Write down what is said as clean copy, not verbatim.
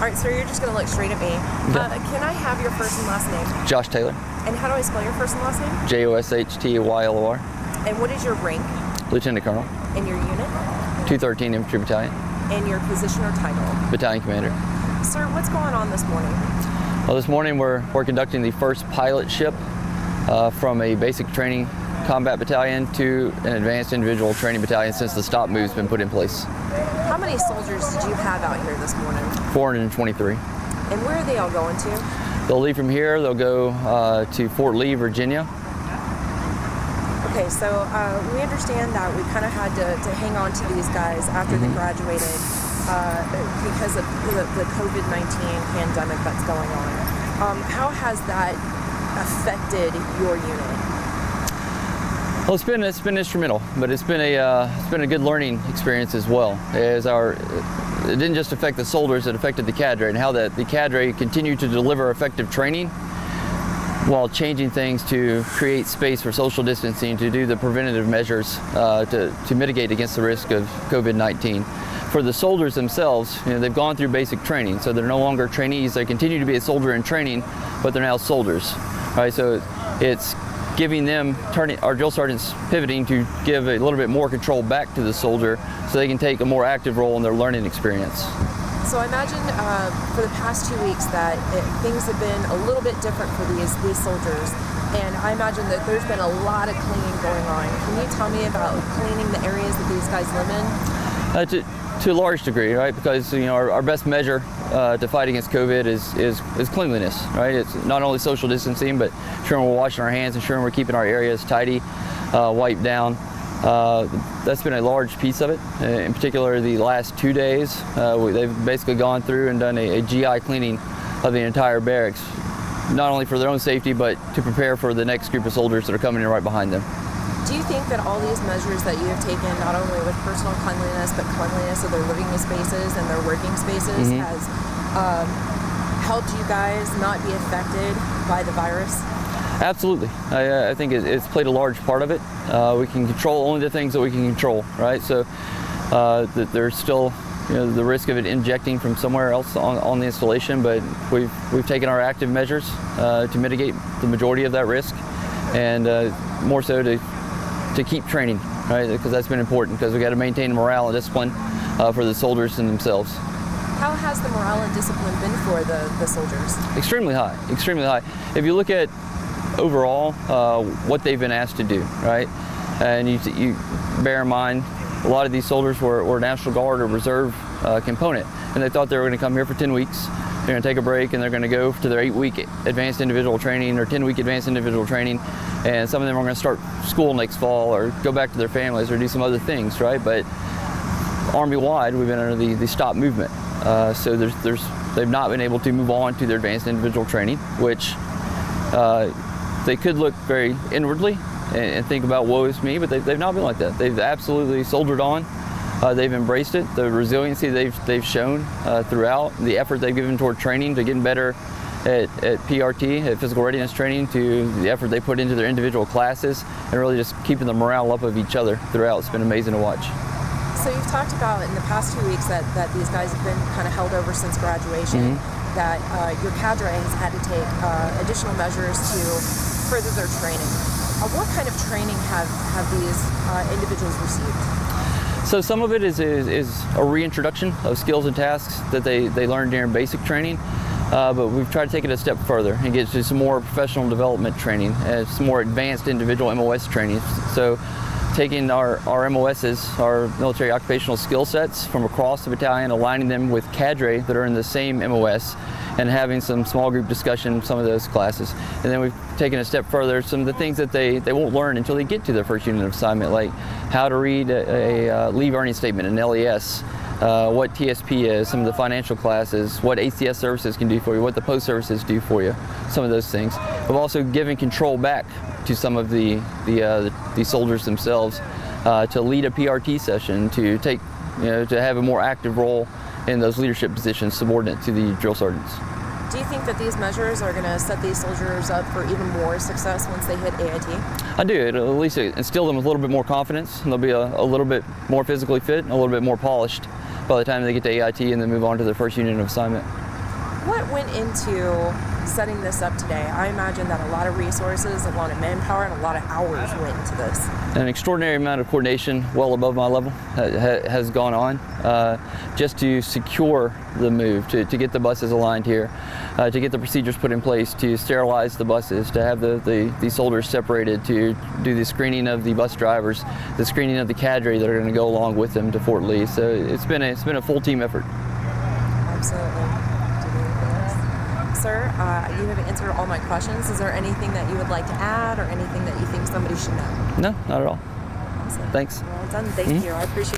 right, sir, you're just going to look straight at me. Okay. Can I have your first and last name? Josh Taylor. And how do I spell your first and last name? J-O-S-H-T-Y-L-O-R. And what is your rank? Lieutenant Colonel. And your unit? 13th Infantry Battalion. And your position or title? Battalion Commander. Sir, what's going on this morning? Well, this morning we're conducting the first pilot ship from a basic training combat battalion to an advanced individual training battalion since the stop move's been put in place. How many soldiers did you have out here this morning? 423. And where are they all going to? They'll leave from here, they'll go to Fort Lee, Virginia. Okay, so we understand that we kind of had to hang on to these guys after they graduated because of the COVID-19 pandemic that's going on. How has that affected your unit? Well, it's been instrumental, but it's been a good learning experience as well. It didn't just affect the soldiers; it affected the cadre, and how the cadre continued to deliver effective training while changing things to create space for social distancing, to do the preventative measures to mitigate against the risk of COVID-19. For the soldiers themselves, they've gone through basic training, so they're no longer trainees. They continue to be a soldier in training, but they're now soldiers. Right? So it's giving them, our drill sergeants pivoting to give a little bit more control back to the soldier so they can take a more active role in their learning experience. So I imagine for the past 2 weeks that things have been a little bit different for these soldiers, and I imagine that there's been a lot of cleaning going on. Can you tell me about cleaning the areas that these guys live in? To a large degree, right? Because our best measure to fight against COVID is cleanliness, right? It's not only social distancing, but ensuring we're washing our hands, ensuring we're keeping our areas tidy, wiped down. That's been a large piece of it. In particular, the last 2 days, they've basically gone through and done a GI cleaning of the entire barracks, not only for their own safety, but to prepare for the next group of soldiers that are coming in right behind them. Do you think that all these measures that you have taken, not only with personal cleanliness, but cleanliness of their living spaces and their working spaces, has helped you guys not be affected by the virus? Absolutely. I think it's played a large part of it. We can control only the things that we can control, right? So there's still the risk of it injecting from somewhere else on the installation, but we've taken our active measures to mitigate the majority of that risk, and more so to keep training, right? Because that's been important, because we got to maintain morale and discipline for the soldiers and themselves. How has the morale and discipline been for the soldiers? Extremely high, extremely high. If you look at overall what they've been asked to do, right? And you bear in mind, a lot of these soldiers were National Guard or Reserve component, and they thought they were going to come here for 10 weeks. They're going to take a break and they're going to go to their 8-week advanced individual training or 10-week advanced individual training, and some of them are going to start school next fall or go back to their families or do some other things, right? But Army-wide, we've been under the stop movement, so they've not been able to move on to their advanced individual training, which they could look very inwardly and think about woe is me, but they've not been like that. They've absolutely soldiered on. They've embraced it. The resiliency they've shown throughout, the effort they've given toward training, to getting better at PRT, at physical readiness training, to the effort they put into their individual classes, and really just keeping the morale up of each other throughout. It's been amazing to watch. So you've talked about in the past 2 weeks that these guys have been kind of held over since graduation, that your cadre has had to take additional measures to further their training. What kind of training have these individuals received? So some of it is a reintroduction of skills and tasks that they learned during basic training, but we've tried to take it a step further and get to some more professional development training, some more advanced individual MOS training. So taking our MOSs, our military occupational skill sets from across the battalion, aligning them with cadre that are in the same MOS, and having some small group discussion, some of those classes. And then we've taken a step further, some of the things that they won't learn until they get to their first unit of assignment, like how to read a leave earning statement, an LES, what TSP is, some of the financial classes, what ACS services can do for you, what the post services do for you, some of those things. We've also given control back to some of the soldiers themselves to lead a PRT session, to take, to have a more active role in those leadership positions subordinate to the drill sergeants. Do you think that these measures are going to set these soldiers up for even more success once they hit AIT? I do. It'll at least instill them with a little bit more confidence. They'll be a little bit more physically fit and a little bit more polished by the time they get to AIT and then move on to their first unit of assignment. What went into setting this up today? I imagine that a lot of resources, a lot of manpower, and a lot of hours went into this. An extraordinary amount of coordination, well above my level, has gone on just to secure the move, to get the buses aligned here, to get the procedures put in place, to sterilize the buses, to have the soldiers separated, to do the screening of the bus drivers, the screening of the cadre that are going to go along with them to Fort Lee. So it's been a full team effort. Absolutely. Sir, you have answered all my questions. Is there anything that you would like to add or anything that you think somebody should know? No, not at all. Awesome. Thanks. Well done. Thank you. I appreciate it.